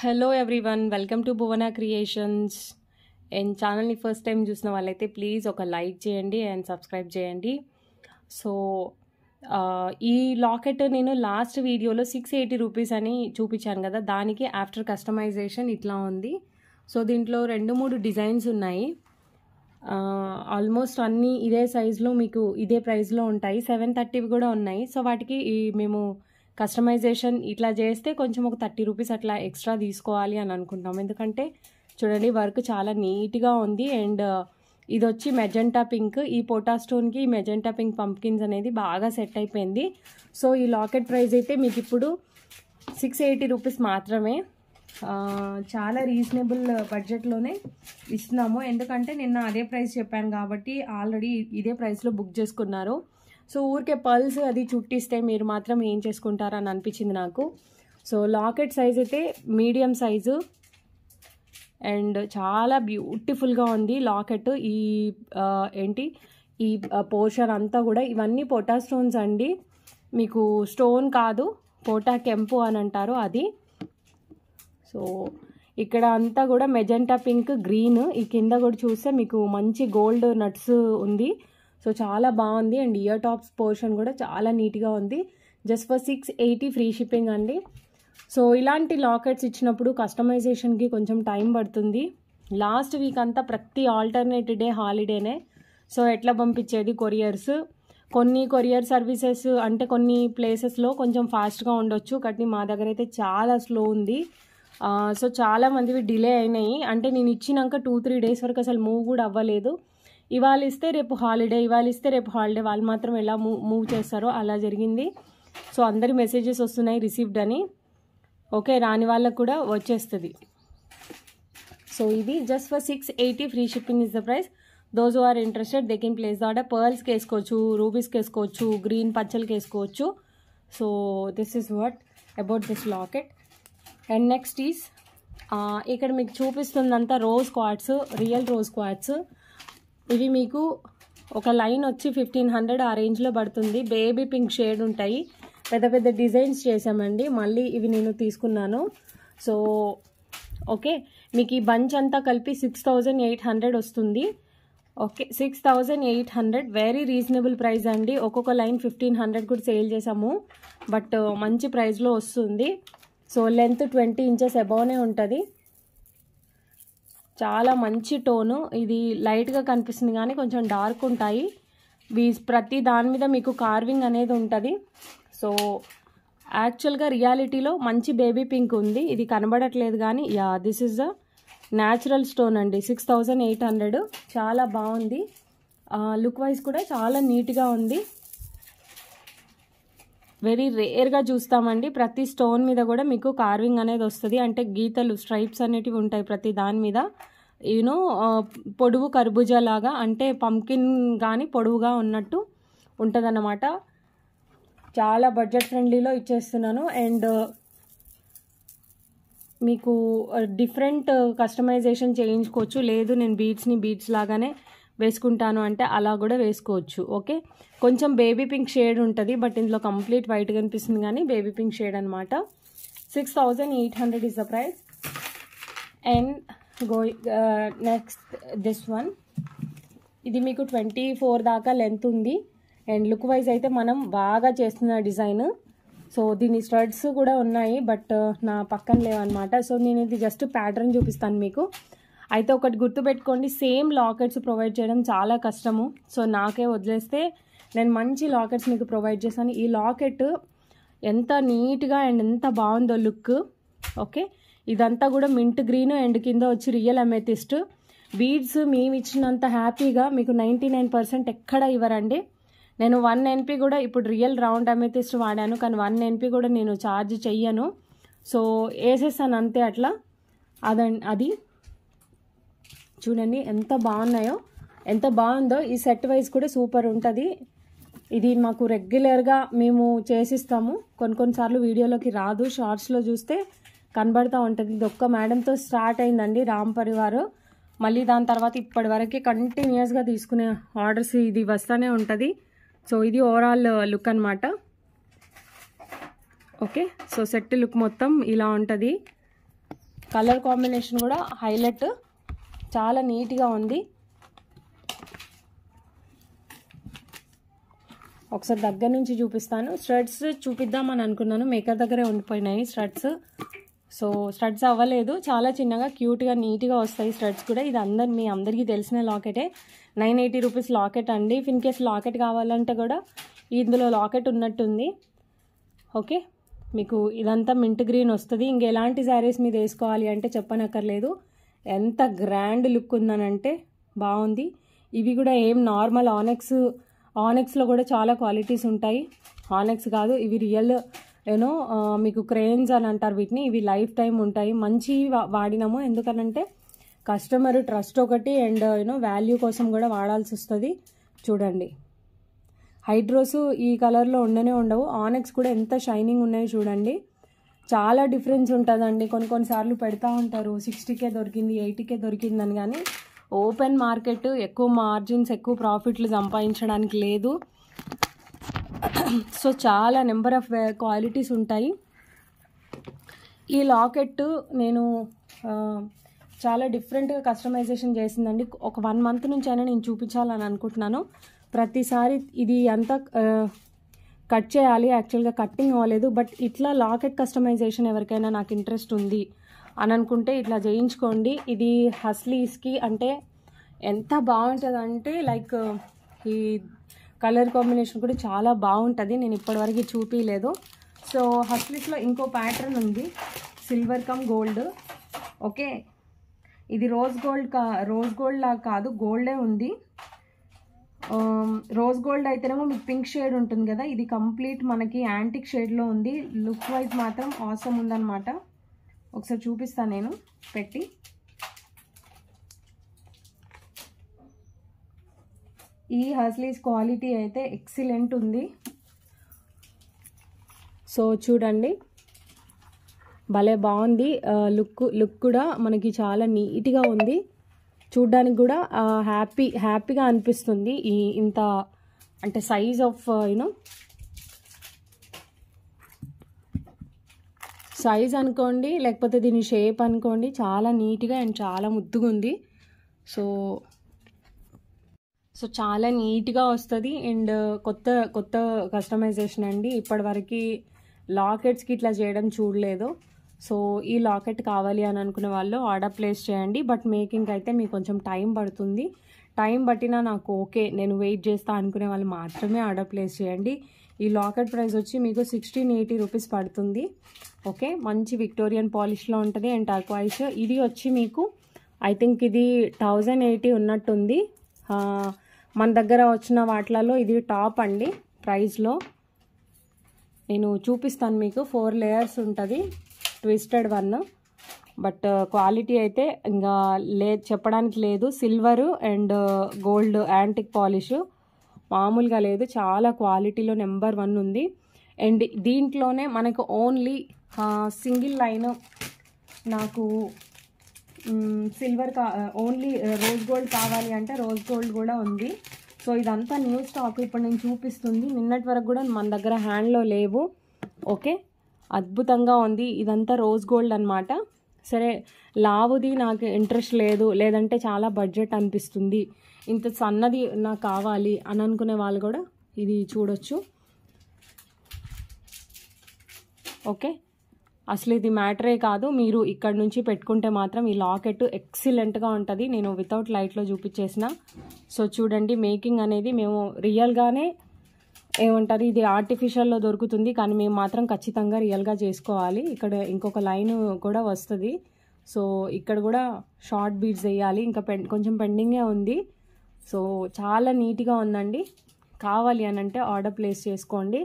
Hello everyone, welcome to Bhuvana creations. And ఛానల్ని first time చూసిన వాళ్ళైతే ప్లీజ్ ఒక లైక్ చేయండి అండ్ సబ్స్క్రైబ్ చేయండి. సో ఈ లాకెట్ నేను లాస్ట్ వీడియోలో 680 రూపీస్ అని చూపించాను కదా, దానికి ఆఫ్టర్ కస్టమైజేషన్ ఇట్లా ఉంది. సో దీంట్లో 2-3 డిజైన్స్ ఉన్నాయి. ఆల్మోస్ట్ అన్నీ ఇదే సైజులో మీకు ఇదే ప్రైస్లో ఉంటాయి. 730 కూడా ఉన్నాయి. సో వాటికి మేము కస్టమైజేషన్ ఇట్లా చేస్తే కొంచెం ఒక 30 రూపీస్ అట్లా ఎక్స్ట్రా తీసుకోవాలి అని అనుకుంటాం. ఎందుకంటే చూడండి వర్క్ చాలా నీట్గా ఉంది. అండ్ ఇది వచ్చి మెజెంటా పింక్, ఈ పోటా స్టోన్కి ఈ మెజెంటా పింక్ పంప్కిన్స్ అనేది బాగా సెట్ అయిపోయింది. సో ఈ లాకెట్ ప్రైస్ అయితే మీకు ఇప్పుడు 680 రూపీస్ మాత్రమే. చాలా రీజనబుల్ బడ్జెట్లోనే ఇస్తున్నాము. ఎందుకంటే నిన్న అదే ప్రైస్ చెప్పాను కాబట్టి ఆల్రెడీ ఇదే ప్రైస్లో బుక్ చేసుకున్నారు. సో ఊరికే పర్ల్స్ అది చుట్టిస్తే మీరు మాత్రం ఏం చేసుకుంటారని అనిపించింది నాకు. సో లాకెట్ సైజ్ అయితే మీడియం సైజు అండ్ చాలా బ్యూటిఫుల్గా ఉంది లాకెట్. ఈ పోర్షన్ అంతా కూడా ఇవన్నీ పోటా స్టోన్స్ అండి. మీకు స్టోన్ కాదు, పోటా కెంపు అని అంటారు అది. సో ఇక్కడ అంతా కూడా మెజెంటా పింక్, గ్రీన్, ఈ కింద కూడా చూస్తే మీకు మంచి గోల్డ్ నట్స్ ఉంది. సో చాలా బాగుంది. అండ్ ఇయర్ టాప్స్ పోర్షన్ కూడా చాలా నీట్గా ఉంది. జస్ట్ ఫర్ 680 ఫ్రీ షిప్పింగ్ అండి. సో ఇలాంటి లాకెట్స్ ఇచ్చినప్పుడు కస్టమైజేషన్కి కొంచెం టైం పడుతుంది. లాస్ట్ వీక్ అంతా ప్రతి ఆల్టర్నేట్ డే హాలిడేనే. సో ఎట్లా పంపించేది కొరియర్స్, కొన్ని కొరియర్ సర్వీసెస్ అంటే కొన్ని ప్లేసెస్లో కొంచెం ఫాస్ట్గా ఉండొచ్చు, కానీ మా దగ్గర అయితే చాలా స్లో ఉంది. సో చాలా మందివి డిలే అయినాయి. అంటే నేను ఇచ్చినాక 2-3 డేస్ వరకు అసలు మూవ్ కూడా అవ్వలేదు. ఇవాళ ఇస్తే రేపు హాలిడే, ఇవాళ ఇస్తే రేపు హాలిడే, వాళ్ళు మాత్రం ఎలా మూవ్ చేస్తారో అలా జరిగింది. సో అందరి మెసేజెస్ వస్తున్నాయి రిసీవ్డ్ అని. ఓకే, రాని వాళ్ళకు కూడా వచ్చేస్తుంది. సో ఇది just for 680 free shipping is the price. Those who are interested they can place the order. పర్ల్స్కి వేసుకోవచ్చు, రూబీస్కి వేసుకోవచ్చు, గ్రీన్ పచ్చలకి వేసుకోవచ్చు. So this is what about this locket. And next is ఇక్కడ మీకు చూపిస్తుందంతా rose quartz, real rose quartz. ఇవి మీకు ఒక లైన్ వచ్చి 1500 ఆ రేంజ్లో పడుతుంది. బేబీ పింక్ షేడ్ ఉంటాయి. పెద్ద పెద్ద డిజైన్స్ చేసామండి. మళ్ళీ ఇవి నేను తీసుకున్నాను. సో ఓకే, మీకు ఈ బంచ్ అంతా కలిపి 6800 వస్తుంది. ఓకే, 6800 వెరీ రీజనబుల్ ప్రైస్ అండి. ఒక్కొక్క లైన్ 1500 కూడా సేల్ చేసాము, బట్ మంచి ప్రైస్లో వస్తుంది. సో లెంత్ 20 ఇంచెస్ అబౌవ్నే ఉంటుంది. చాలా మంచి టోను. ఇది లైట్గా కనిపిస్తుంది కానీ కొంచెం డార్క్ ఉంటాయి. ప్రతి దాని మీద మీకు కార్వింగ్ అనేది ఉంటుంది. సో యాక్చువల్గా రియాలిటీలో మంచి బేబీ పింక్ ఉంది. ఇది కనబడట్లేదు కానీ this is the natural stone అండి. 6800 చాలా బాగుంది. లుక్ వైజ్ కూడా చాలా నీట్గా ఉంది. వెరీ రేర్గా చూస్తామండి. ప్రతి స్టోన్ మీద కూడా మీకు కార్వింగ్ అనేది వస్తుంది. అంటే గీతలు, స్ట్రైప్స్ అనేటివి ఉంటాయి ప్రతి దాని మీద. యూనో పొడువు కర్బూజా లాగా, అంటే పంకిన్ కానీ పొడవుగా ఉన్నట్టు ఉంటుంది అన్నమాట. చాలా బడ్జెట్ ఫ్రెండ్లీలో ఇచ్చేస్తున్నాను. అండ్ మీకు డిఫరెంట్ కస్టమైజేషన్ చేయించుకోవచ్చు. లేదు నేను బీడ్స్ లాగానే వేసుకుంటాను అంటే అలా కూడా వేసుకోవచ్చు. ఓకే, కొంచెం బేబీ పింక్ షేడ్ ఉంటుంది, బట్ ఇందులో కంప్లీట్ వైట్ కనిపిస్తుంది కానీ బేబీ పింక్ షేడ్ అనమాట. 6800 is the price. And next this one. ఇది మీకు 24 దాకా లెంత్ ఉంది. అండ్ లుక్ వైజ్ అయితే మనం బాగా చేస్తున్న డిజైన్. సో దీని స్టడ్స్ కూడా ఉన్నాయి, బట్ నా పక్కన లేవన్నమాట. సో నేను ఇది జస్ట్ ప్యాటర్న్ చూపిస్తాను మీకు. అయితే ఒకటి గుర్తుపెట్టుకోండి, సేమ్ లాకెట్స్ ప్రొవైడ్ చేయడం చాలా కష్టము. సో నాకే వదిలేస్తే నేను మంచి లాకెట్స్ మీకు ప్రొవైడ్ చేశాను. ఈ లాకెట్ ఎంత నీట్గా అండ్ ఎంత బాగుందో లుక్. ఓకే, ఇదంతా కూడా మింట్ గ్రీన్ అండ్ కింద వచ్చి రియల్ అమెథిస్ట్ బీడ్స్. మేము ఇచ్చినంత హ్యాపీగా మీకు 99% ఎక్కడ ఇవ్వరండి. నేను 1 NP కూడా ఇప్పుడు రియల్ రౌండ్ అమెథిస్ట్ వాడాను, కానీ 1 NP కూడా నేను ఛార్జ్ చెయ్యను. సో వేసేసాను అంతే అట్లా. అది చూడండి ఎంత బాగున్నాయో, ఎంత బాగుందో. ఈ సెట్ వైజ్ కూడా సూపర్ ఉంటుంది. ఇది మాకు రెగ్యులర్గా మేము చేసిస్తాము. కొన్నిసార్లు వీడియోలోకి రాదు, షార్ట్స్లో చూస్తే కనబడుతూ ఉంటుంది. ఇది ఒక్క మేడంతో స్టార్ట్ అయిందండి రామ్ పరివార్. మళ్ళీ దాని తర్వాత ఇప్పటి వరకు కంటిన్యూస్గా తీసుకునే ఆర్డర్స్ ఇది వస్తూనే ఉంటుంది. సో ఇది ఓవరాల్ లుక్ అనమాట. ఓకే, సో సెట్ లుక్ మొత్తం ఇలా ఉంటుంది. కలర్ కాంబినేషన్ కూడా హైలైట్, చాలా నీట్గా ఉంది. ఒకసారి దగ్గర నుంచి చూపిస్తాను. స్టడ్స్ చూపిద్దామని అనుకున్నాను, మేకర్ దగ్గరే ఉండిపోయినాయి స్టడ్స్. సో స్టడ్స్ అవ్వలేదు, చాలా చిన్నగా క్యూట్గా నీట్గా వస్తాయి స్టడ్స్ కూడా. ఇది మీ అందరికీ తెలిసిన లాకెటే, 980 రూపీస్ లాకెట్ అండి. ఇన్ కేస్ లాకెట్ కావాలంటే కూడా ఇందులో లాకెట్ ఉన్నట్టుంది. ఓకే, మీకు ఇదంతా మింట్ గ్రీన్ వస్తుంది. ఇంకెలాంటి శారీస్ మీద వేసుకోవాలి అంటే చెప్పనక్కర్లేదు, ఎంత గ్రాండ్ లుక్ ఉందనంటే బాగుంది. ఇవి కూడా ఏం నార్మల్ ఆనెక్స్లో కూడా చాలా క్వాలిటీస్ ఉంటాయి. ఆనెక్స్ కాదు, ఇవి రియల్ మీకు క్రేన్స్ అని అంటారు వీటిని. ఇవి లైఫ్ టైం ఉంటాయి. మంచి వాడినాము, ఎందుకనంటే కస్టమర్ ట్రస్ట్ ఒకటి అండ్ వాల్యూ కోసం కూడా వాడాల్సి వస్తుంది. చూడండి, హైడ్రోస్ ఈ కలర్లో ఉండవు. ఆనెక్స్ కూడా ఎంత షైనింగ్ ఉన్నాయో చూడండి, చాలా డిఫరెన్స్ ఉంటుందండి. కొన్నిసార్లు పెడతా ఉంటారు 60K దొరికింది, 80K దొరికిందని, కానీ ఓపెన్ మార్కెట్ ఎక్కువ మార్జిన్స్, ఎక్కువ ప్రాఫిట్లు సంపాదించడానికి లేదు. సో చాలా నెంబర్ ఆఫ్ క్వాలిటీస్ ఉంటాయి. ఈ లాకెట్ నేను చాలా డిఫరెంట్గా కస్టమైజేషన్ చేసిందండి. ఒక 1 మంత్ నుంచి అయినా నేను చూపించాలని అనుకుంటున్నాను. ప్రతిసారి ఇది అంతా కట్ చేయాలి, యాక్చువల్గా కట్టింగ్ అవ్వలేదు. బట్ ఇట్లా లాకెట్ కస్టమైజేషన్ ఎవరికైనా నాకు ఇంట్రెస్ట్ ఉంది అని అనుకుంటే ఇట్లా చేయించుకోండి. ఇది హస్లీస్కి అంటే ఎంత బాగుంటుంది అంటే లైక్ ఈ కలర్ కాంబినేషన్ కూడా చాలా బాగుంటుంది. నేను ఇప్పటివరకు చూపించలేదు. సో హస్లీస్లో ఇంకో ప్యాటర్న్ ఉంది, సిల్వర్ కమ్ గోల్డ్. ఓకే, ఇది రోజ్ గోల్డ్ లాగా కాదు, గోల్డే ఉంది. రోజ్ గోల్డ్ అయితేనేమో మీకు పింక్ షేడ్ ఉంటుంది కదా, ఇది కంప్లీట్ మనకి యాంటిక్ షేడ్లో ఉంది. లుక్ వైజ్ మాత్రం ఆసమ్ ఉందన్నమాట. ఒకసారి చూపిస్తాను నేను పెట్టి. ఈ హస్లీస్ క్వాలిటీ అయితే ఎక్సలెంట్ ఉంది. సో చూడండి, భలే బాగుంది. లుక్ కూడా మనకి చాలా నీట్గా ఉంది. చూడ్డానికి కూడా హ్యాపీగా అనిపిస్తుంది. ఇంత అంటే సైజ్ ఆఫ్ సైజ్ అనుకోండి, లేకపోతే దీని షేప్ అనుకోండి, చాలా నీట్గా అండ్ చాలా ముద్దుగా ఉంది. సో చాలా నీట్గా వస్తుంది అండ్ కొత్త కస్టమైజేషన్ అండి. ఇప్పటివరకు లాకెట్స్కి ఇట్లా చేయడం చూడలేదు. సో ఈ లాకెట్ కావాలి అని అనుకునే వాళ్ళు ఆర్డర్ ప్లేస్ చేయండి. బట్ మేకింగ్ అయితే మీకు కొంచెం టైం పడుతుంది. టైం పట్టినా నాకు ఓకే, నేను వెయిట్ చేస్తా అనుకునే వాళ్ళు మాత్రమే ఆర్డర్ ప్లేస్ చేయండి. ఈ లాకెట్ ప్రైస్ వచ్చి మీకు 1680 రూపీస్ పడుతుంది. ఓకే, మంచి విక్టోరియన్ పాలిష్లో ఉంటుంది అండ్ టర్క్వైస్. ఇది వచ్చి మీకు ఐ థింక్ ఇది 1080 ఉన్నట్టుంది. మన దగ్గర వచ్చిన వాటిలలో ఇది టాప్ అండి ప్రైస్లో. నేను చూపిస్తాను మీకు. 4 లేయర్స్ ఉంటుంది, ట్విస్టెడ్ వన్. బట్ క్వాలిటీ అయితే ఇంకా చెప్పడానికి లేదు. Silver and gold antique polish మామూలుగా లేదు, చాలా క్వాలిటీలో నెంబర్ 1 ఉంది. అండ్ దీంట్లోనే మనకు ఓన్లీ సింగిల్ లైన్ నాకు సిల్వర్ ఓన్లీ రోజ్ గోల్డ్ కావాలి అంటే రోజ్ గోల్డ్ కూడా ఉంది. సో ఇదంతా న్యూ స్టాక్ ఇప్పుడు నేను చూపిస్తుంది. నిన్నటి వరకు కూడా మన దగ్గర హ్యాండ్లో లేవు. ఓకే, అద్భుతంగా ఉంది. ఇదంతా రోజ్ గోల్డ్ అనమాట. సరే, లావుది నాకు ఇంట్రెస్ట్ లేదు, లేదంటే చాలా బడ్జెట్ అనిపిస్తుంది, ఇంత సన్నది నాకు కావాలి అని అనుకునే వాళ్ళు కూడా ఇది చూడొచ్చు. ఓకే, అసలు ఇది మ్యాటరే కాదు. మీరు ఇక్కడ నుంచి పెట్టుకుంటే మాత్రం ఈ లాకెట్ ఎక్సలెంట్గా ఉంటుంది. నేను వితౌట్ లైట్లో చూపించేసిన. సో చూడండి, మేకింగ్ అనేది మేము రియల్గానే ఏమంటారు, ఇది ఆర్టిఫిషియల్లో దొరుకుతుంది, కానీ మేము మాత్రం ఖచ్చితంగా రియల్గా చేసుకోవాలి. ఇక్కడ ఇంకొక లైన్ కూడా వస్తుంది. సో ఇక్కడ కూడా షార్ట్ బీడ్స్ వేయాలి, ఇంకా కొంచెం పెండింగే ఉంది. సో చాలా నీట్గా ఉందండి. కావాలి అని అంటే ఆర్డర్ ప్లేస్ చేసుకోండి.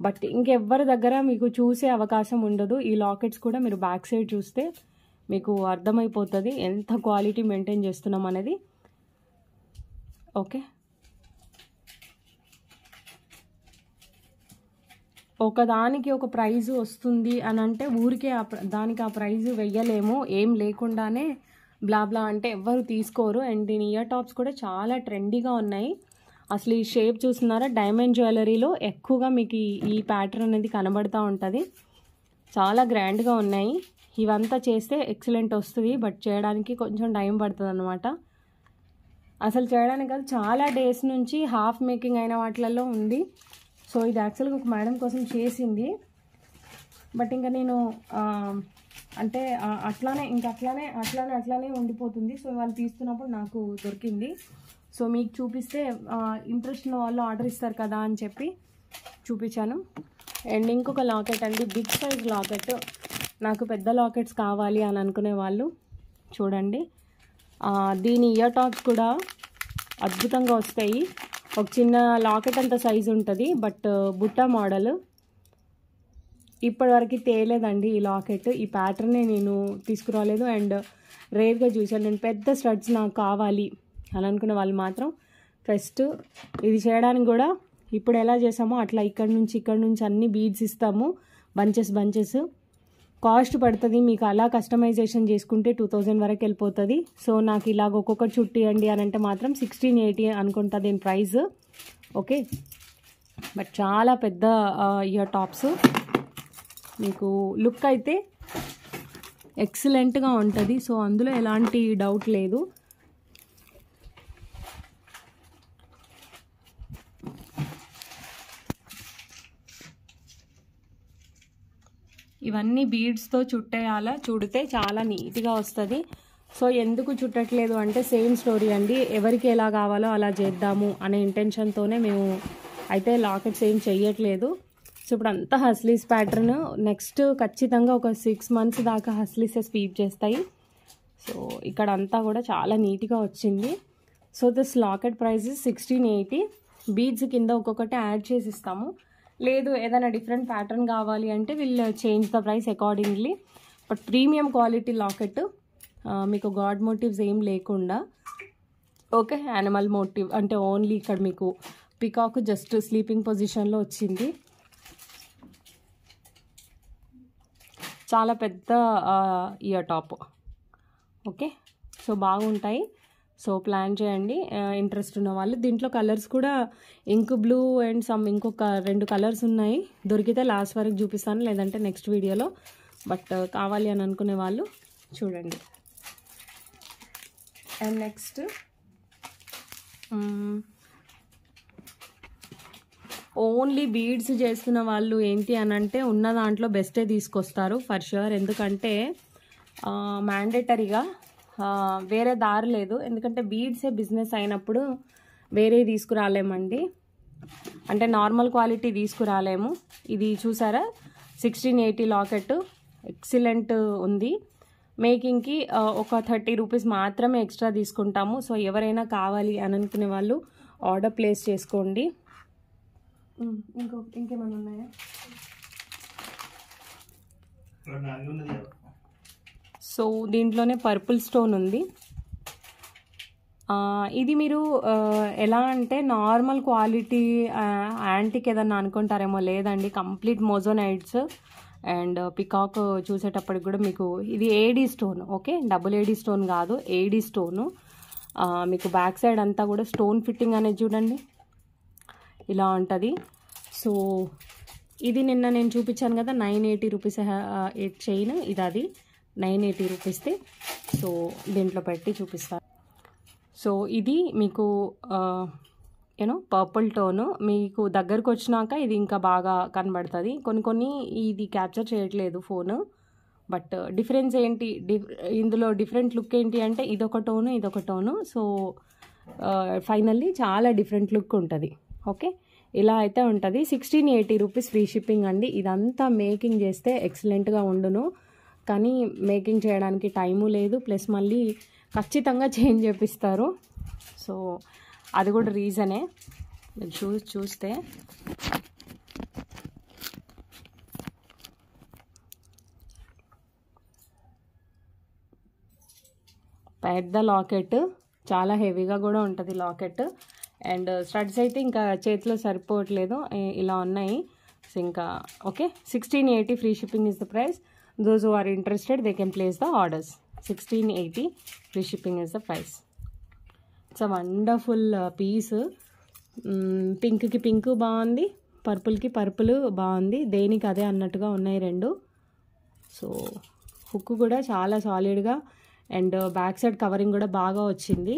బట్ ఇంకెవ్వరి దగ్గర మీకు చూసే అవకాశం ఉండదు. ఈ లాకెట్స్ కూడా మీరు బ్యాక్ సైడ్ చూస్తే మీకు అర్థమైపోతుంది ఎంత క్వాలిటీ మెయింటైన్ చేస్తున్నాం అనేది. ఓకే, ఒకదానికి ఒక ప్రైజు వస్తుంది అని అంటే ఊరికే దానికి ఆ ప్రైజు వెయ్యలేము. ఏం లేకుండానే బ్లా అంటే ఎవ్వరు తీసుకోరు. అండ్ దీని ఇయర్ టాప్స్ కూడా చాలా ట్రెండీగా ఉన్నాయి. అసలు ఈ షేప్ చూస్తున్నారా, డైమండ్ జ్యువెలరీలో ఎక్కువగా మీకు ఈ ప్యాటర్న్ అనేది కనబడుతూ ఉంటుంది. చాలా గ్రాండ్గా ఉన్నాయి. ఇవంతా చేస్తే ఎక్సలెంట్ వస్తుంది, బట్ చేయడానికి కొంచెం టైం పడుతుంది అనమాట. అసలు చేయడానికి కాదు, చాలా డేస్ నుంచి హాఫ్ మేకింగ్ అయిన వాటిలలో ఉంది. సో ఇది యాక్చువల్గా ఒక మేడం కోసం చేసింది, బట్ ఇంకా నేను అంటే అట్లానే ఉండిపోతుంది. సో వాళ్ళు తీస్తున్నప్పుడు నాకు దొరికింది. సో మీకు చూపిస్తే ఇంట్రెస్ట్ ఉన్న వాళ్ళు ఆర్డర్ ఇస్తారు కదా అని చెప్పి చూపించాను. అండ్ ఇంకొక లాకెట్ అండి, బిగ్ సైజ్ లాకెట్. నాకు పెద్ద లాకెట్స్ కావాలి అని అనుకునే వాళ్ళు చూడండి, దీని ఇయర్ టాప్స్ కూడా అద్భుతంగా వస్తాయి. ఒక చిన్న లాకెట్ అంత సైజు ఉంటుంది, బట్ బుట్ట మోడల్. ఇప్పటివరకు తేలేదండి ఈ లాకెట్, ఈ ప్యాటర్నే నేను తీసుకురాలేదు. అండ్ రేర్గా చూసాను. నేను పెద్ద స్టడ్స్ నాకు కావాలి అని అనుకునే వాళ్ళు మాత్రం ఫస్ట్ ఇది చేయడానికి కూడా ఇప్పుడు ఎలా చేసామో అట్లా ఇక్కడ నుంచి అన్ని బీడ్స్ ఇస్తాము, బంచెస్. కాస్ట్ పడుతుంది మీకు, అలా కస్టమైజేషన్ చేసుకుంటే 2000 వరకు వెళ్ళిపోతుంది. సో నాకు ఇలాగ ఒక్కొక్కటి చుట్టియండి అని అంటే మాత్రం 1680 అనుకుంటా దీని ప్రైస్. ఓకే, బట్ చాలా పెద్ద ఇయర్ టాప్స్. మీకు లుక్ అయితే ఎక్సలెంట్గా ఉంటుంది. సో అందులో ఎలాంటి డౌట్ లేదు. ఇవన్నీ బీడ్స్తో చుట్టేయాలా, చుడితే చాలా నీట్గా వస్తుంది. సో ఎందుకు చుట్టట్లేదు అంటే సేమ్ స్టోరీ అండి, ఎవరికి ఎలా కావాలో అలా చేద్దాము అనే ఇంటెన్షన్తోనే మేము అయితే లాకెట్స్ ఏం చెయ్యట్లేదు. సో ఇప్పుడు అంతా హస్లీస్ ప్యాటర్న్. నెక్స్ట్ ఖచ్చితంగా ఒక 6 months దాకా హస్లీసే స్వీప్ చేస్తాయి. సో ఇక్కడ అంతా కూడా చాలా నీట్గా వచ్చింది. So this locket price 1680. Beads కింద ఒక్కొక్కటి యాడ్ చేసి ఇస్తాము. లేదు ఏదైనా డిఫరెంట్ ప్యాటర్న్ కావాలి అంటే will change the price accordingly. But premium quality locket, మీకు గాడ్ మోటివ్స్ ఏం లేకుండా. ఓకే, యానిమల్ మోటివ్ అంటే ఓన్లీ ఇక్కడ మీకు పికాక్ జస్ట్ స్లీపింగ్ పొజిషన్లో వచ్చింది. చాలా పెద్ద ఇయర్ టాప్. ఓకే, సో బాగుంటాయి. సో ప్లాన్ చేయండి ఇంట్రెస్ట్ ఉన్న వాళ్ళు. దీంట్లో కలర్స్ కూడా ఇంక్ బ్లూ అండ్ ఇంకొక 2 కలర్స్ ఉన్నాయి. దొరికితే లాస్ట్ వరకు చూపిస్తాను, లేదంటే నెక్స్ట్ వీడియోలో. బట్ కావాలి అని అనుకునే వాళ్ళు చూడండి. అండ్ నెక్స్ట్ ఓన్లీ బీడ్స్ చేస్తున్న వాళ్ళు ఏంటి అని అంటే ఉన్న దాంట్లో బెస్టే తీసుకొస్తారు ఫర్ ష్యూర్. ఎందుకంటే మ్యాండేటరీగా వేరే దారి లేదు. ఎందుకంటే బీడ్సే బిజినెస్ అయినప్పుడు వేరే తీసుకురాలేమండి, అంటే నార్మల్ క్వాలిటీ తీసుకురాలేము. ఇది చూసారా 1680 లాకెట్ ఎక్సలెంట్ ఉంది. మేకింగ్కి ఒక 30 రూపీస్ మాత్రమే ఎక్స్ట్రా తీసుకుంటాము. సో ఎవరైనా కావాలి అని అనుకునే వాళ్ళు ఆర్డర్ ప్లేస్ చేసుకోండి. ఇంకేమైనా ఉన్నాయా? సో దీంట్లోనే పర్పుల్ స్టోన్ ఉంది. ఇది మీరు ఎలా అంటే నార్మల్ క్వాలిటీ యాంటిక్ ఏదన్నా అనుకుంటారేమో, లేదండి కంప్లీట్ మోజోనైట్స్. అండ్ పికాక్ చూసేటప్పటికి కూడా మీకు ఇది ఏడీ stone. Okay, double AD stone కాదు, ఏడీ స్టోను. మీకు బ్యాక్ సైడ్ అంతా కూడా స్టోన్ ఫిట్టింగ్ అనేది చూడండి ఇలా ఉంటుంది. సో ఇది నిన్న నేను చూపించాను కదా 980 రూపీస్ చైన్, ఇది అది 980 రూపీస్ది. సో దీంట్లో పెట్టి చూపిస్తాను. సో ఇది మీకు పర్పుల్ టోను. మీకు దగ్గరకు వచ్చినాక ఇది ఇంకా బాగా కనబడుతుంది. కొన్ని ఇది క్యాప్చర్ చేయట్లేదు ఫోను. బట్ డిఫరెన్స్ ఏంటి, ఇందులో డిఫరెంట్ లుక్ ఏంటి అంటే ఇదొక టోను, ఇదొక టోను. సో ఫైనల్లీ చాలా డిఫరెంట్ లుక్ ఉంటుంది. ఓకే, ఇలా అయితే ఉంటుంది. 1680 రూపీస్ ఫ్రీ షిప్పింగ్ అండి. ఇదంతా మేకింగ్ చేస్తే ఎక్సలెంట్గా ఉండును, కానీ మేకింగ్ చేయడానికి టైము లేదు, ప్లస్ మళ్ళీ ఖచ్చితంగా చేంజ్ చేపిస్తారు. సో అది కూడా రీజనే. చూస్తే పెద్ద లాకెట్, చాలా హెవీగా కూడా ఉంటుంది లాకెట్. అండ్ స్టడ్స్ అయితే ఇంకా చేతిలో సరిపోవట్లేదు, ఇలా ఉన్నాయి. సో ఇంకా okay, 1680 free shipping is the price. Those who are interested they can place the orders. 1680 free shipping is the price. It's a wonderful piece. పింక్కి పింక్ బాగుంది, పర్పుల్కి పర్పుల్ బాగుంది, దేనికి అదే అన్నట్టుగా ఉన్నాయి రెండు. సో హుక్ కూడా చాలా సాలిడ్గా అండ్ బ్యాక్ సైడ్ కవరింగ్ కూడా బాగా వచ్చింది.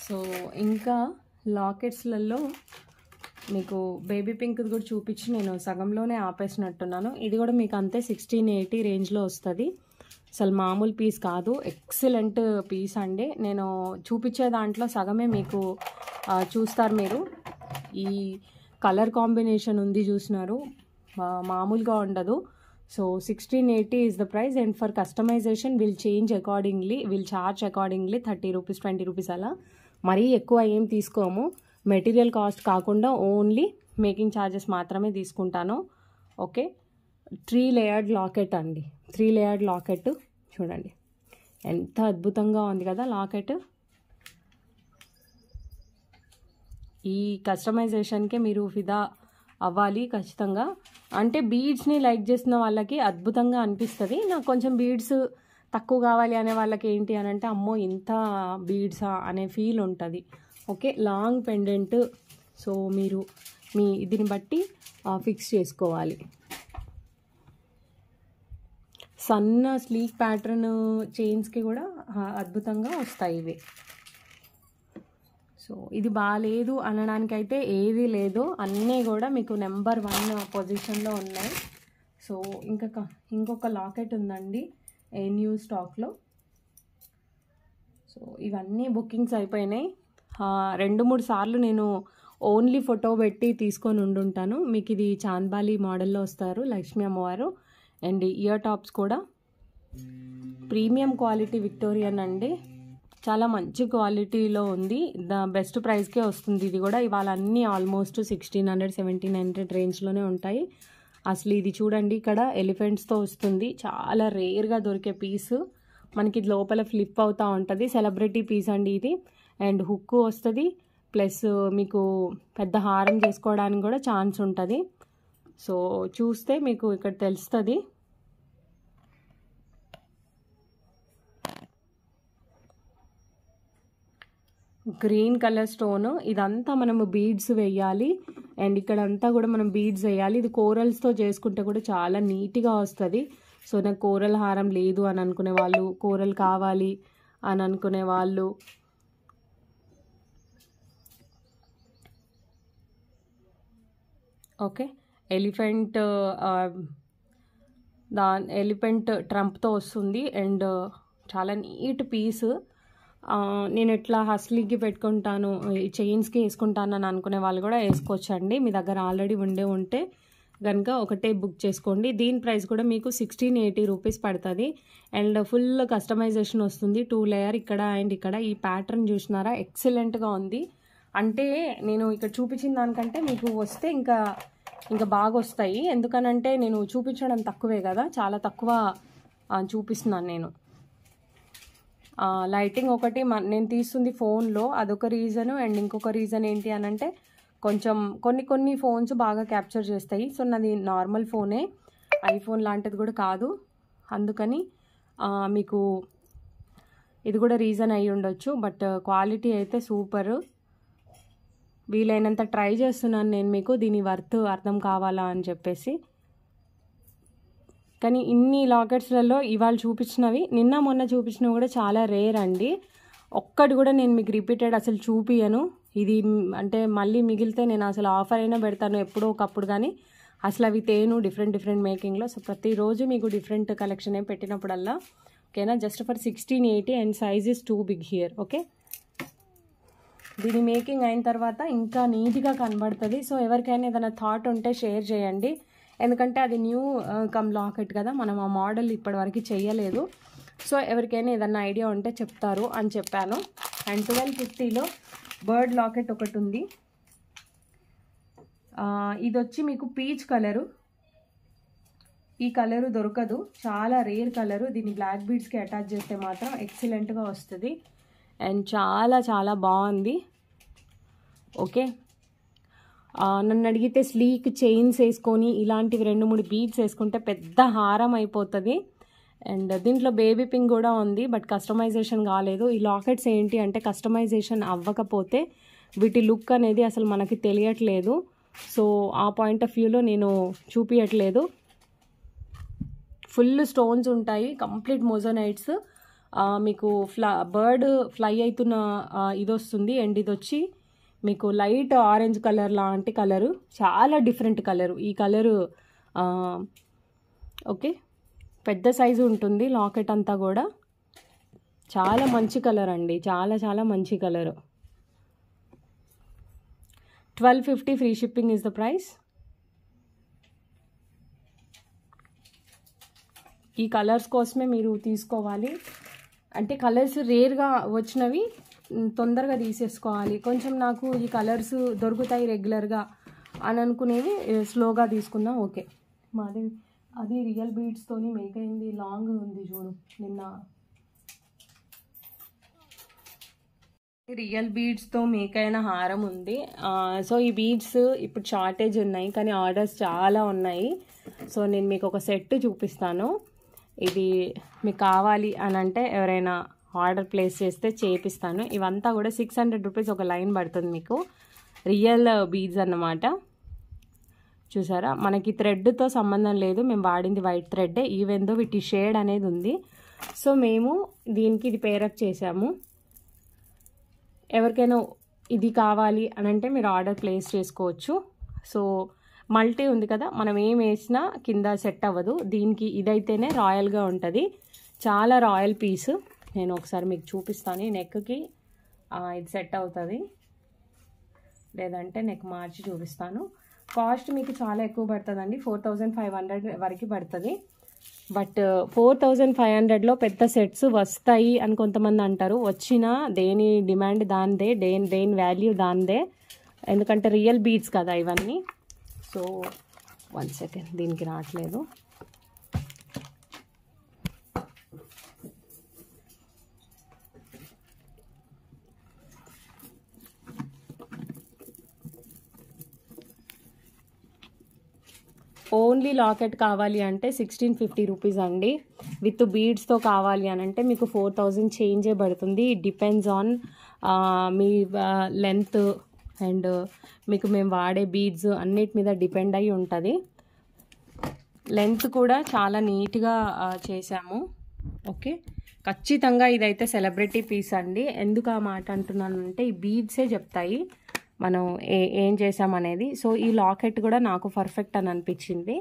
సో ఇంకా లాకెట్స్లలో మీకు బేబీ పింక్ కూడా చూపించి నేను సగంలోనే ఆపేసినట్టున్నాను. ఇది కూడా మీకు అంతే 1680 రేంజ్లో వస్తుంది. అసలు మామూలు పీస్ కాదు, ఎక్సలెంట్ పీస్ అండి. నేను చూపించే దాంట్లో సగమే మీకు చూస్తారు మీరు. ఈ కలర్ కాంబినేషన్ ఉంది చూసినారు, మామూలుగా ఉండదు. So 1680 is the price and for customization will change accordingly, will charge accordingly 30 rupees 20 rupees అలా. మరీ ఎక్కువ ఏం తీసుకోము, మెటీరియల్ కాస్ట్ కాకుండా ఓన్లీ మేకింగ్ ఛార్జెస్ మాత్రమే తీసుకుంటాను. ఓకే, 3 లేయర్డ్ లాకెట్ అండి. 3 లేయర్డ్ లాకెట్ చూడండి ఎంత అద్భుతంగా ఉంది కదా లాకెట్. ఈ కస్టమైజేషన్కే మీరు ఫిదా అవ్వాలి ఖచ్చితంగా. అంటే బీడ్స్ని లైక్ చేసిన వాళ్ళకి అద్భుతంగా అనిపిస్తుంది. నాకు కొంచెం బీడ్స్ తక్కువ కావాలి అనే వాళ్ళకి ఏంటి అని అంటే అమ్మో ఇంత బీడ్సా అనే ఫీల్ ఉంటుంది. Okay, long pendant. సో మీరు మీ దీన్ని బట్టి ఫిక్స్ చేసుకోవాలి. సన్న స్లీక్ ప్యాటర్న్ చైన్స్కి కూడా అద్భుతంగా వస్తాయి ఇవి. సో ఇది బాగాలేదు అనడానికైతే ఏది లేదు, అన్నీ కూడా మీకు నెంబర్ 1 పొజిషన్లో ఉన్నాయి. సో ఇంకొక లాకెట్ ఉందండి న్యూ స్టాక్లో. సో ఇవన్నీ బుకింగ్స్ అయిపోయినాయి. 2-3 సార్లు నేను ఓన్లీ ఫోటో పెట్టి తీసుకొని ఉండుంటాను. మీకు ఇది చాంద్బాలి మోడల్లో వస్తారు లక్ష్మీ అమ్మవారు. అండ్ ఇయర్ టాప్స్ కూడా ప్రీమియం క్వాలిటీ విక్టోరియన్ అండి, చాలా మంచి క్వాలిటీలో ఉంది. బెస్ట్ ప్రైస్కే వస్తుంది ఇది కూడా. ఇవాళ అన్నీ ఆల్మోస్ట్ 1600-1700 రేంజ్లోనే ఉంటాయి. అసలు ఇది చూడండి, ఇక్కడ ఎలిఫెంట్స్తో వస్తుంది, చాలా రేర్గా దొరికే పీసు. మనకి ఇది లోపల ఫ్లిప్ అవుతూ ఉంటుంది. సెలబ్రిటీ పీస్ అండి ఇది. అండ్ హుక్ వస్తుంది, ప్లస్ మీకు పెద్ద హారం చేసుకోవడానికి కూడా ఛాన్స్ ఉంటుంది. సో చూస్తే మీకు ఇక్కడ తెలుస్తుంది. గ్రీన్ కలర్ స్టోన్, ఇదంతా మనము బీడ్స్ వేయాలి. అండ్ ఇక్కడంతా కూడా మనం బీడ్స్ వేయాలి. ఇది కోరల్స్తో చేసుకుంటే కూడా చాలా నీట్గా వస్తుంది. సో నాకు కోరల్ హారం లేదు అని అనుకునే వాళ్ళు, కోరల్ కావాలి అని అనుకునే వాళ్ళు, ఓకే, ఎలిఫెంట్ ఎలిఫెంట్ ట్రంప్తో వస్తుంది. అండ్ చాలా నీట్ పీస్. నేను ఎట్లా హస్లీకి పెట్టుకుంటాను, చైన్స్కి వేసుకుంటాను అని అనుకునే వాళ్ళు కూడా వేసుకోవచ్చండి. మీ దగ్గర ఆల్రెడీ ఉంటే కనుక ఒకటే బుక్ చేసుకోండి. దీని ప్రైస్ కూడా మీకు 1680 రూపీస్ పడుతుంది. అండ్ ఫుల్ కస్టమైజేషన్ వస్తుంది. 2 లేయర్ ఇక్కడ అండ్ ఇక్కడ. ఈ ప్యాటర్న్ చూసినారా, ఎక్సలెంట్గా ఉంది. అంటే నేను ఇక్కడ చూపించిన దానికంటే మీకు వస్తే ఇంకా బాగా వస్తాయి. ఎందుకనంటే నేను చూపించడం తక్కువే కదా, చాలా తక్కువ చూపిస్తున్నాను నేను. లైటింగ్ ఒకటి నేను తీస్తుంది ఫోన్లో, అదొక రీజను. అండ్ ఇంకొక రీజన్ ఏంటి అని అంటే కొంచెం కొన్ని ఫోన్స్ బాగా క్యాప్చర్ చేస్తాయి. సో నాది నార్మల్ ఫోనే, ఐఫోన్ లాంటిది కూడా కాదు. అందుకని మీకు ఇది కూడా రీజన్ అయ్యి ఉండొచ్చు. బట్ క్వాలిటీ అయితే సూపర్. వీలైనంత ట్రై చేస్తున్నాను నేను మీకు దీని వర్త్ అర్థం కావాలా అని చెప్పేసి. కానీ ఇన్ని లాకెట్స్లలో ఇవాళ చూపించినవి, నిన్న మొన్న చూపించినవి కూడా చాలా రేర్ అండి. ఒక్కటి కూడా నేను మీకు రిపీటెడ్ అసలు చూపియను. ఇది అంటే మళ్ళీ మిగిలితే నేను అసలు ఆఫర్ అయినా పెడతాను ఎప్పుడో ఒకప్పుడు, కానీ అసలు అవి తేను డిఫరెంట్ మేకింగ్లో. సో ప్రతిరోజు మీకు డిఫరెంట్ కలెక్షన్ ఏం పెట్టినప్పుడల్లా, ఓకేనా. Just for 1680 and size is too big here. Okay, దీని మేకింగ్ అయిన తర్వాత ఇంకా నీట్గా కనబడుతుంది. సో ఎవరికైనా ఏదైనా థాట్ ఉంటే షేర్ చేయండి. ఎందుకంటే అది న్యూ కమ్ లాకెట్ కదా, మనం ఆ మోడల్ ఇప్పటివరకు చేయలేదు. సో ఎవరికైనా ఏదైనా ఐడియా ఉంటే చెప్తారు అని చెప్పాను. అండ్ 1250లో బర్డ్ లాకెట్ ఒకటి ఉంది. ఇది వచ్చి మీకు పీచ్ కలరు. ఈ కలరు దొరకదు, చాలా రేర్ కలరు. దీన్ని బ్లాక్ బీడ్స్కి అటాచ్ చేస్తే మాత్రం ఎక్సలెంట్గా వస్తుంది. అండ్ చాలా బాగుంది. ఓకే, నన్ను అడిగితే స్లీక్ చైన్స్ వేసుకొని ఇలాంటివి 2-3 బీడ్స్ వేసుకుంటే పెద్ద హారం అయిపోతుంది. అండ్ దీంట్లో బేబీ పింక్ కూడా ఉంది, బట్ కస్టమైజేషన్ కాలేదు. ఈ లాకెట్స్ ఏంటి అంటే కస్టమైజేషన్ అవ్వకపోతే వీటి లుక్ అనేది అసలు మనకి తెలియట్లేదు. సో ఆ పాయింట్ ఆఫ్ వ్యూలో నేను చూపించట్లేదు. ఫుల్ స్టోన్స్ ఉంటాయి, కంప్లీట్ మోజోనైట్స్. మీకు బర్డ్ ఫ్లై అవుతున్న ఇది వస్తుంది, అండ్ ఇది వచ్చి మీకు లైట్ ఆరెంజ్ కలర్ లాంటి కలరు, చాలా డిఫరెంట్ కలరు ఈ కలరు. ఓకే, పెద్ద సైజు ఉంటుంది లాకెట్ అంతా కూడా. చాలా మంచి కలర్ అండి, చాలా చాలా మంచి colour. 1250 free shipping is the price. ఈ కలర్స్ కోసమే మీరు తీసుకోవాలి. అంటే కలర్స్ రేర్గా వచ్చినవి తొందరగా తీసేసుకోవాలి. కొంచెం నాకు ఈ కలర్స్ దొరుకుతాయి రెగ్యులర్గా అని అనుకునేవి స్లోగా తీసుకుందాం. ఓకే, మాది అది రియల్ బీడ్స్తోని మేక్ అయింది, లాంగ్ ఉంది చూడు. నిన్న రియల్ బీడ్స్తో మేక్ అయిన హారం ఉంది. సో ఈ బీడ్స్ ఇప్పుడు షార్టేజ్ ఉన్నాయి, కానీ ఆర్డర్స్ చాలా ఉన్నాయి. సో నేను మీకు ఒక సెట్ చూపిస్తాను. ఇది మీకు కావాలి అని అంటే ఎవరైనా ఆర్డర్ ప్లేస్ చేస్తే చేపిస్తాను. ఇవంతా కూడా 600 రూపీస్ ఒక లైన్ పడుతుంది మీకు. రియల్ బీడ్స్ అన్నమాట. చూసారా, మనకి థ్రెడ్తో సంబంధం లేదు, మేము వాడింది వైట్ థ్రెడ్డే, ఈవెన్ దో వీటి షేడ్ అనేది ఉంది. సో మేము దీనికి ఇది పేరప్ చేసాము. ఎవరికైనా ఇది కావాలి అని అంటే మీరు ఆర్డర్ ప్లేస్ చేసుకోవచ్చు. సో మల్టీ ఉంది కదా, మనం ఏం వేసినా కింద సెట్ అవ్వదు. దీనికి ఇదైతేనే రాయల్గా ఉంటుంది, చాలా రాయల్ పీస్. నేను ఒకసారి మీకు చూపిస్తాను. నెక్కి ఇది సెట్ అవుతుంది, లేదంటే నెక్ మార్చి చూపిస్తాను. కాస్ట్ మీకు చాలా ఎక్కువ పడుతుందండి, 4500 వరకు పడుతుంది. బట్ 4500లో పెద్ద సెట్స్ వస్తాయి అని కొంతమంది అంటారు. వచ్చినా దేని డిమాండ్ దానిదే, దేని వాల్యూ దానిదే, ఎందుకంటే రియల్ బీడ్స్ కదా ఇవన్నీ. సో 1 సెకండ్, దీనికి రావట్లేదు. ఓన్లీ లాకెట్ కావాలి అంటే 1650 రూపీస్ అండి. విత్ బీడ్స్తో కావాలి అని అంటే మీకు 4000 చేంజే పడుతుంది. It depends on me length and మీకు మేము వాడే బీడ్స్ అన్నిటి మీద డిపెండ్ అయి ఉంటుంది. లెంత్ కూడా చాలా నీట్గా చేసాము. ఓకే, ఖచ్చితంగా ఇదైతే సెలబ్రిటీ పీస్ అండి. ఎందుకు ఆ మాట అంటున్నానంటే ఈ బీడ్సే చెప్తాయి మనం ఏం చేసామనేది. సో ఈ లాకెట్ కూడా నాకు పర్ఫెక్ట్ అని అనిపించింది.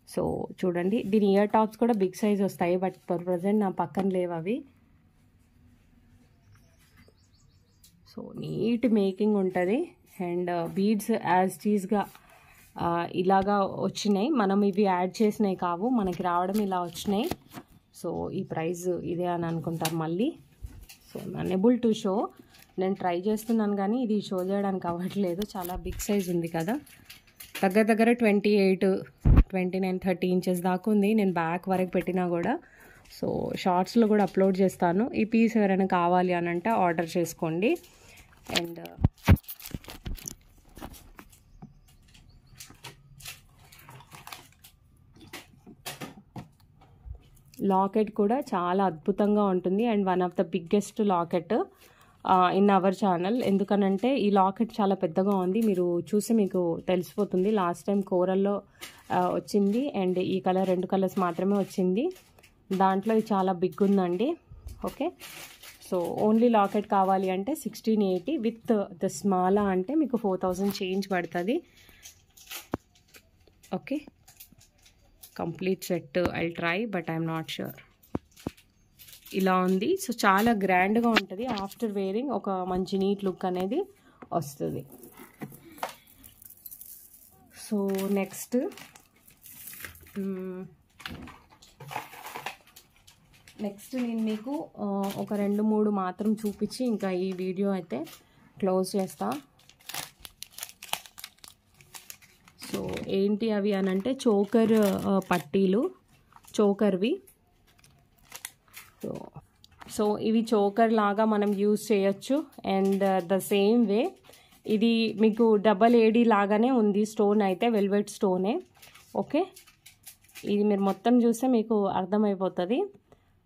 సో చూడండి, దీని ఇయర్ టాప్స్ కూడా బిగ్ సైజ్ వస్తాయి, బట్ ఫర్ ప్రజెంట్ నా పక్కన లేవు అవి. సో నీట్ మేకింగ్ ఉంటుంది, అండ్ బీడ్స్ యాజ్ టీజ్గా ఇలాగా వచ్చినాయి. మనం ఇవి యాడ్ చేసినాయి కావు, మనకి రావడం ఇలా వచ్చినాయి. సో ఈ ప్రైస్ ఇదే అని అనుకుంటారు మళ్ళీ. సో అన్ఎబుల్ టు షో, నేను ట్రై చేస్తున్నాను కానీ ఇది షో చేయడానికి అవ్వట్లేదు, చాలా బిగ్ సైజ్ ఉంది కదా. దగ్గర 28, 29, 30 ఇంచెస్ దాకా ఉంది. నేను బ్యాక్ వరకు పెట్టినా కూడా. సో షార్ట్స్లో కూడా అప్లోడ్ చేస్తాను. ఈ పీస్ ఎవరైనా కావాలి అని అంటే ఆర్డర్ చేసుకోండి. అండ్ లాకెట్ కూడా చాలా అద్భుతంగా ఉంటుంది, and one of the biggest locket in our channel. ఎందుకనంటే ఈ లాకెట్ చాలా పెద్దగా ఉంది, మీరు చూసి మీకు తెలిసిపోతుంది. లాస్ట్ టైం కోరల్లో వచ్చింది, అండ్ ఈ కలర్ 2 కలర్స్ మాత్రమే వచ్చింది. దాంట్లో ఇది చాలా బిగ్ ఉందండి. ఓకే, సో ఓన్లీ లాకెట్ కావాలి అంటే 1680 విత్ ద స్మాలా అంటే మీకు 4000 చేంజ్ పడుతుంది. Okay, complete set I try, but I'm not sure. ఇలా ఉంది. సో చాలా గ్రాండ్గా ఉంటుంది. ఆఫ్టర్ వేరింగ్ ఒక మంచి నీట్ లుక్ అనేది వస్తుంది. సో నెక్స్ట్ నేను మీకు ఒక 2-3 మాత్రం చూపించి ఇంకా ఈ వీడియో అయితే క్లోజ్ చేస్తా. సో ఏంటి అవి అని అంటే చోకర్ పట్టీలు, చోకర్వి. సో ఇవి చోకర్ లాగా మనం యూజ్ చేయొచ్చు. అండ్ ద సేమ్ వే ఇది మీకు డబల్ ఏడీ లాగానే ఉంది. స్టోన్ అయితే వెల్వెట్ స్టోనే. ఓకే, ఇది మీరు మొత్తం చూస్తే మీకు అర్థమైపోతుంది.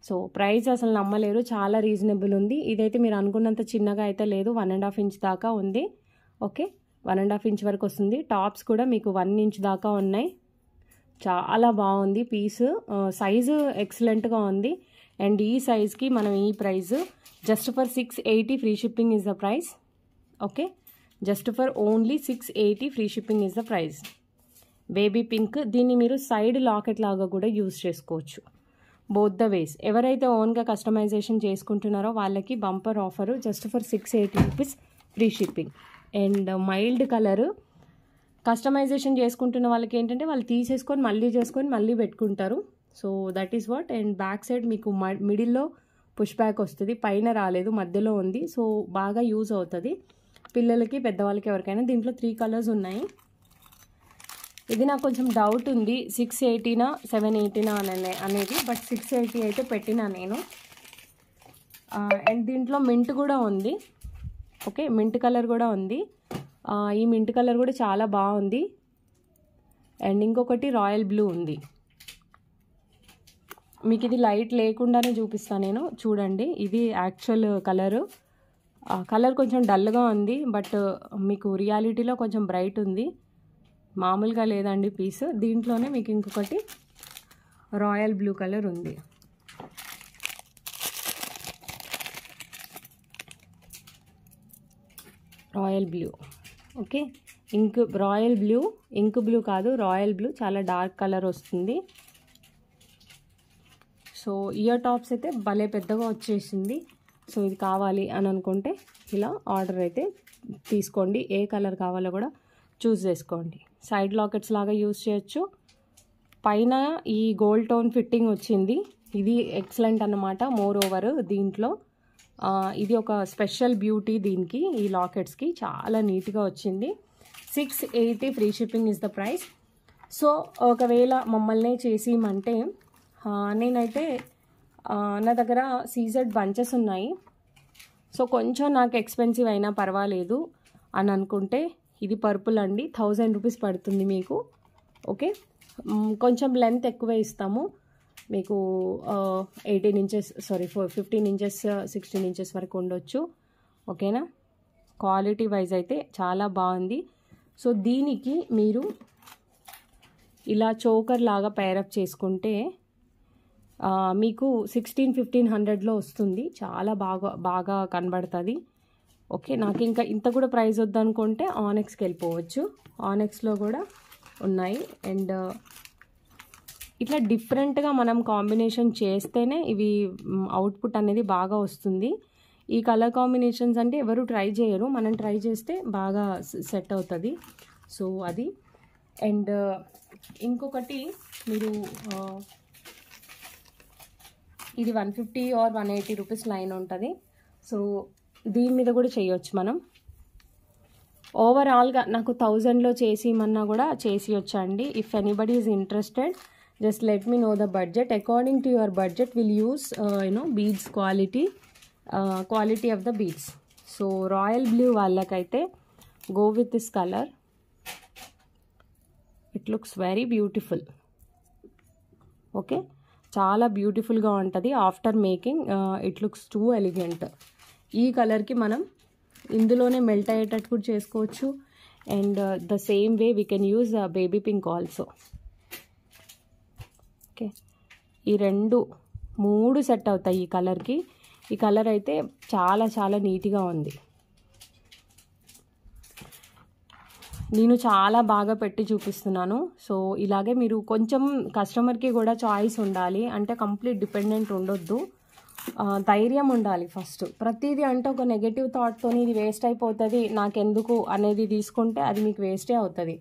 సో ప్రైస్ అసలు నమ్మలేరు, చాలా రీజనబుల్ ఉంది. ఇదైతే మీరు అనుకున్నంత చిన్నగా అయితే లేదు, 1.5 ఇంచ్ దాకా ఉంది. ఓకే, 1.5 ఇంచ్ వరకు వస్తుంది. టాప్స్ కూడా మీకు 1 ఇంచ్ దాకా ఉన్నాయి. చాలా బాగుంది పీస్, సైజు ఎక్సలెంట్గా ఉంది. అండ్ ఈ సైజ్కి మనం ఈ price just for 680 free shipping is the price. Okay, just for only 680 free shipping is the price. Baby pink, దీన్ని మీరు సైడ్ లాకెట్ లాగా కూడా యూజ్ చేసుకోవచ్చు, బోత్ ద వేస్. ఎవరైతే ఓన్గా కస్టమైజేషన్ చేసుకుంటున్నారో వాళ్ళకి bumper offer, just for 680 rupees free shipping. And mild colour, customization చేసుకుంటున్న వాళ్ళకి ఏంటంటే వాళ్ళు తీసేసుకొని మళ్ళీ చేసుకొని మళ్ళీ పెట్టుకుంటారు. So that is what. And back side మీకు మిడిల్లో పుష్ బ్యాక్ వస్తుంది, పైన రాలేదు, మధ్యలో ఉంది. సో బాగా యూజ్ అవుతుంది పిల్లలకి, పెద్దవాళ్ళకి, ఎవరికైనా. దీంట్లో 3 కలర్స్ ఉన్నాయి. ఇది నాకు కొంచెం డౌట్ ఉంది 680నా 780నా అనేది, బట్ 680 అయితే పెట్టినా నేను. అండ్ దీంట్లో మింట్ కూడా ఉంది. ఓకే, మింట్ కలర్ కూడా ఉంది. ఈ మింట్ కలర్ కూడా చాలా బాగుంది. అండ్ ఇంకొకటి రాయల్ బ్లూ ఉంది. మీకు ఇది లైట్ లేకుండానే చూపిస్తాను నేను, చూడండి. ఇది యాక్చువల్ కలరు. కలర్ కొంచెం డల్గా ఉంది, బట్ మీకు రియాలిటీలో కొంచెం బ్రైట్ ఉంది. మామూలుగా లేదండి పీస్. దీంట్లోనే మీకు ఇంకొకటి రాయల్ బ్లూ కలర్ ఉంది. Royal blue. Okay, royal blue, ink blue కాదు, రాయల్ బ్లూ, చాలా డార్క్ కలర్ వస్తుంది. సో ఇయర్ టాప్స్ అయితే భలే పెద్దగా వచ్చేసింది. సో ఇది కావాలి అని అనుకుంటే ఇలా ఆర్డర్ అయితే తీసుకోండి. ఏ కలర్ కావాలో కూడా చూస్ చేసుకోండి. సైడ్ లాకెట్స్ లాగా యూజ్ చేయొచ్చు. పైన ఈ గోల్డ్ టోన్ ఫిట్టింగ్ వచ్చింది, ఇది ఎక్సలెంట్ అన్నమాట. మోర్ ఓవర్ దీంట్లో ఇది ఒక స్పెషల్ బ్యూటీ దీనికి, ఈ లాకెట్స్కి చాలా నీట్గా వచ్చింది. 680 free shipping is the price. So ఒకవేళ మమ్మల్ని చేసిమంటే నేనైతే నా దగ్గర సీజెడ్ బంచెస్ ఉన్నాయి. సో కొంచెం నాకు ఎక్స్పెన్సివ్ అయినా పర్వాలేదు అని అనుకుంటే ఇది పర్పుల్ అండి, 1000 రూపీస్ పడుతుంది మీకు. ఓకే, కొంచెం లెంత్ ఎక్కువే ఇస్తాము మీకు. 18 ఇంచెస్ 15 ఇంచెస్ 16 ఇంచెస్ వరకు ఉండొచ్చు. ఓకేనా, క్వాలిటీ వైజ్ అయితే చాలా బాగుంది. సో దీనికి మీరు ఇలా చోకర్ లాగా పేరప్ చేసుకుంటే మీకు 1600-1500లో వస్తుంది. చాలా బాగా కనబడుతుంది. ఓకే, నాకు ఇంకా ఇంత కూడా ప్రైస్ వద్దనుకుంటే ఆనెక్స్కి వెళ్ళిపోవచ్చు. ఆనెక్స్లో కూడా ఉన్నాయి. అండ్ ఇట్లా డిఫరెంట్గా మనం కాంబినేషన్ చేస్తేనే ఇవి అవుట్పుట్ అనేది బాగా వస్తుంది. ఈ కలర్ కాంబినేషన్స్ అంటే ఎవరు ట్రై చేయరు, మనం ట్రై చేస్తే బాగా సెట్ అవుతుంది. సో అది. అండ్ ఇంకొకటి మీరు ఇది 150 or 180 రూపీస్ లైన్ ఉంటుంది. సో దీని మీద కూడా చేయొచ్చు మనం. ఓవరాల్గా నాకు 1000లో చేసిమన్నా కూడా చేసి వచ్చండి. If anybody is interested just let me know the budget. According to your budget will use beads quality of the beads. So royal blue వాళ్ళకైతే go with this colour. It looks very beautiful. Okay, చాలా బ్యూటిఫుల్గా ఉంటుంది. After making it looks too elegant. ఈ కలర్కి మనం ఇందులోనే melt అయ్యేటట్టు కూడా చేసుకోవచ్చు. And the same way we can use baby pink also. Okay, ఈ 3 సెట్ అవుతాయి ఈ కలర్కి. ఈ కలర్ అయితే చాలా చాలా నీట్గా ఉంది. నేను చాలా బాగా పెట్టి చూపిస్తున్నాను. సో ఇలాగే మీరు కొంచెం కస్టమర్కి కూడా చాయిస్ ఉండాలి, అంటే కంప్లీట్ డిపెండెంట్ ఉండొద్దు. ధైర్యం ఉండాలి ఫస్ట్. ప్రతిదీ అంటే ఒక నెగటివ్ థాట్తో ఇది వేస్ట్ అయిపోతుంది నాకెందుకు అనేది తీసుకుంటే అది మీకు వేస్టే అవుతుంది.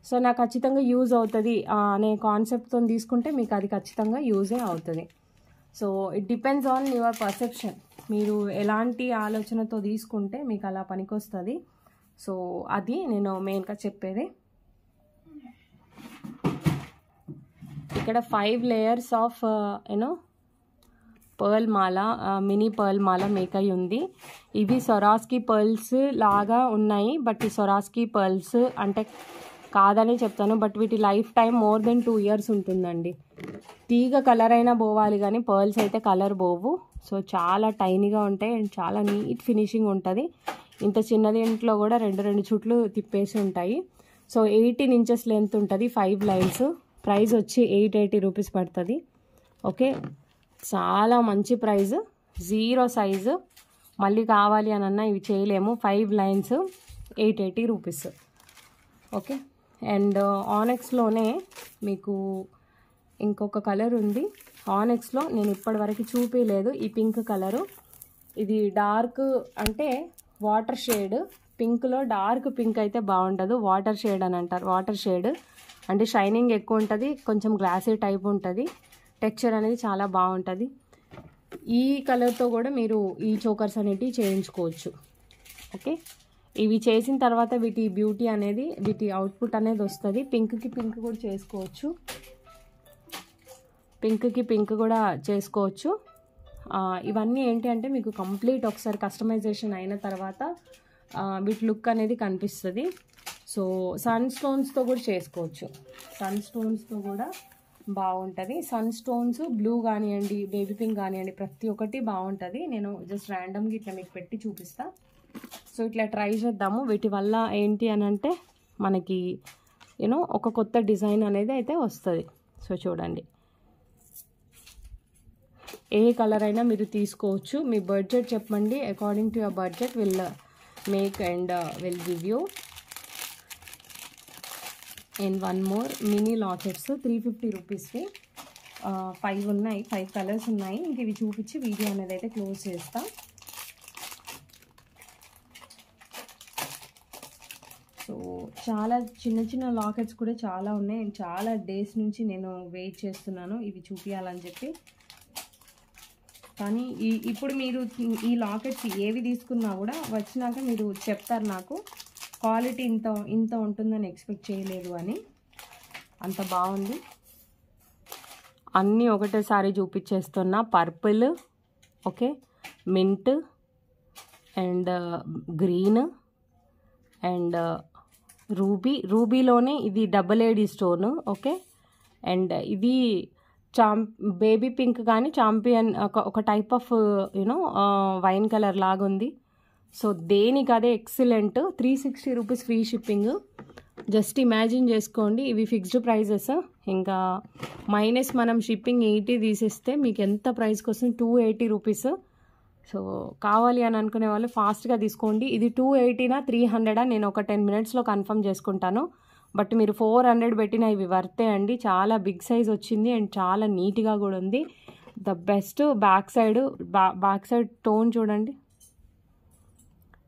సో నాకు ఖచ్చితంగా యూజ్ అవుతుంది అనే కాన్సెప్ట్తో తీసుకుంటే మీకు అది ఖచ్చితంగా యూజే అవుతుంది. So it depends on your perception. మీరు ఎలాంటి ఆలోచనతో తీసుకుంటే మీకు అలా పనికొస్తుంది. సో అది నేను మెయిన్గా చెప్పేది. ఇక్కడ 5 layers of pearl Mala, mini pearl Mala make అయి ఉంది. ఇవి సొరాస్కి పర్ల్స్ లాగా ఉన్నాయి, బట్ ఈ సొరాస్కి పర్ల్స్ అంటే కాదని చెప్తాను, బట్ వీటి life time more than 2 years ఉంటుందండి. తీగ కలర్ అయినా పోవాలి కానీ పర్ల్స్ అయితే కలర్ పోవు. సో చాలా టైనీగా ఉంటాయి అండ్ చాలా నీట్ ఫినిషింగ్ ఉంటుంది. ఇంత చిన్నది ఇంట్లో కూడా 2 చుట్లు తిప్పేసి ఉంటాయి. సో 18 ఇంచెస్ లెంత్ ఉంటుంది, 5 లైన్స్. ప్రైస్ వచ్చి 880 రూపీస్ పడుతుంది. ఓకే, చాలా మంచి ప్రైస్. 0 సైజు మళ్ళీ కావాలి అని అన్నా ఇవి చేయలేము. 5 లైన్స్ 880 రూపీస్. ఓకే, అండ్ ఆనెక్స్లోనే మీకు ఇంకొక కలర్ ఉంది. ఆనెక్స్లో నేను ఇప్పటివరకు చూపించలేదు ఈ పింక్ కలరు. ఇది డార్క్ అంటే వాటర్ షేడ్. పింక్లో డార్క్ పింక్ అయితే బాగుండదు, వాటర్ షేడ్ అని అంటారు. వాటర్ షేడ్ అంటే షైనింగ్ ఎక్కువ ఉంటుంది, కొంచెం గ్లాసీ టైప్ ఉంటుంది, టెక్స్చర్ అనేది చాలా బాగుంటుంది. ఈ కలర్తో కూడా మీరు ఈ చోకర్స్ అనేటివి చేయించుకోవచ్చు. ఓకే, ఇవి చేసిన తర్వాత వీటి బ్యూటీ అనేది, వీటి అవుట్పుట్ అనేది వస్తుంది. పింక్కి పింక్ కూడా చేసుకోవచ్చు, పింక్కి పింక్ కూడా చేసుకోవచ్చు. ఇవన్నీ ఏంటి అంటే మీకు కంప్లీట్ ఒకసారి కస్టమైజేషన్ అయిన తర్వాత వీటి లుక్ అనేది కనిపిస్తుంది. సో సన్ స్టోన్స్తో కూడా చేసుకోవచ్చు, సన్ స్టోన్స్తో కూడా బాగుంటుంది. సన్ స్టోన్స్ బ్లూ కానివ్వండి, బేబీ పింక్ కానివ్వండి, ప్రతి ఒక్కటి బాగుంటుంది. నేను జస్ట్ ర్యాండమ్గా ఇట్లా మీకు పెట్టి చూపిస్తా. సో ఇట్లా ట్రై చేద్దాము. వీటి వల్ల ఏంటి అని అంటే మనకి ఒక కొత్త డిజైన్ అనేది అయితే వస్తుంది. సో చూడండి, ఏ కలర్ అయినా మీరు తీసుకోవచ్చు. మీ బడ్జెట్ చెప్పండి, according to your budget will make and will give you. And one more mini lockets 350 రూపీస్వి 5 ఉన్నాయి, 5 కలర్స్ ఉన్నాయి. ఇంక ఇవి చూపించి వీడియో అనేది అయితే క్లోజ్ చేస్తా. సో చాలా చిన్న చిన్న లాకెట్స్ కూడా చాలా ఉన్నాయి. చాలా డేస్ నుంచి నేను వెయిట్ చేస్తున్నాను ఇవి చూపించాలని చెప్పి. కానీ ఇప్పుడు మీరు ఈ లాకెట్స్ ఏవి తీసుకున్నా కూడా వచ్చినాక మీరు చెప్తారు నాకు క్వాలిటీ ఇంత ఉంటుందని ఎక్స్పెక్ట్ చేయలేదు అని. అంత బాగుంది. అన్నీ ఒకటేసారి చూపించేస్తున్నా. Purple, okay, mint and green and రూబీలోనే ఇది double AD stone. Okay, and ఇది బేబీ పింక్ కానీ చాంపియన్ ఒక టైప్ ఆఫ్ వైన్ కలర్ లాగా ఉంది. సో దేనికి అదే excellent. 360 rupees free shipping. Just imagine చేసుకోండి, ఇవి ఫిక్స్డ్ ప్రైజెస్. ఇంకా మైనస్ మనం షిప్పింగ్ 80 తీసేస్తే మీకు ఎంత ప్రైస్కి వస్తుంది? 280 రూపీస్. సో కావాలి అని అనుకునే వాళ్ళు ఫాస్ట్గా తీసుకోండి. ఇది 280నా 300 నేను ఒక 10 మినిట్స్లో కన్ఫర్మ్ చేసుకుంటాను. బట్ మీరు 400 పెట్టిన ఇవి వర్తే అండి. చాలా బిగ్ సైజ్ వచ్చింది అండ్ చాలా నీట్గా కూడా ఉంది. The best. Back side tone చూడండి,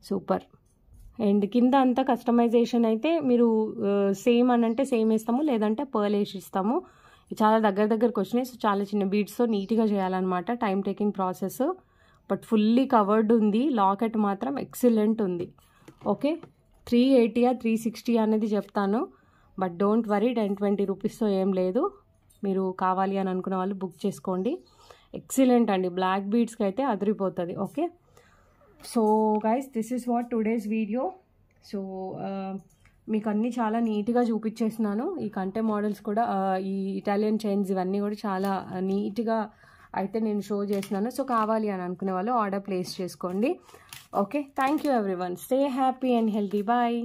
సూపర్. అండ్ కింద అంతా కస్టమైజేషన్ అయితే మీరు సేమ్ అని అంటే సేమ్ వేస్తాము, లేదంటే పర్ల్ వేసి ఇస్తాము. చాలా దగ్గరకు వచ్చినాయి. సో చాలా చిన్న బీడ్స్తో నీట్గా చేయాలన్నమాట, time taking process. But fully covered ఉంది. లాకెట్ మాత్రం ఎక్సలెంట్ ఉంది. ఓకే, 380 360 అనేది చెప్తాను. బట్ డోంట్ వరీ, 10-20 రూపీస్తో ఏం లేదు. మీరు కావాలి అని అనుకున్న వాళ్ళు బుక్ చేసుకోండి. ఎక్సలెంట్ అండి, బ్లాక్ బీడ్స్కి అయితే అదిరిపోతుంది. Okay, so guys this is what today's video. So మీకు అన్నీ చాలా నీట్గా చూపించేసినాను. ఈ కంటే మోడల్స్ కూడా, ఈ ఇటాలియన్ చైన్స్ ఇవన్నీ కూడా చాలా నీట్గా అయితే నేను షో చేసినాను. సో కావాలి అని అనుకునే వాళ్ళు ఆర్డర్ ప్లేస్ చేసుకోండి. Okay, thank you everyone. Stay happy and healthy. Bye.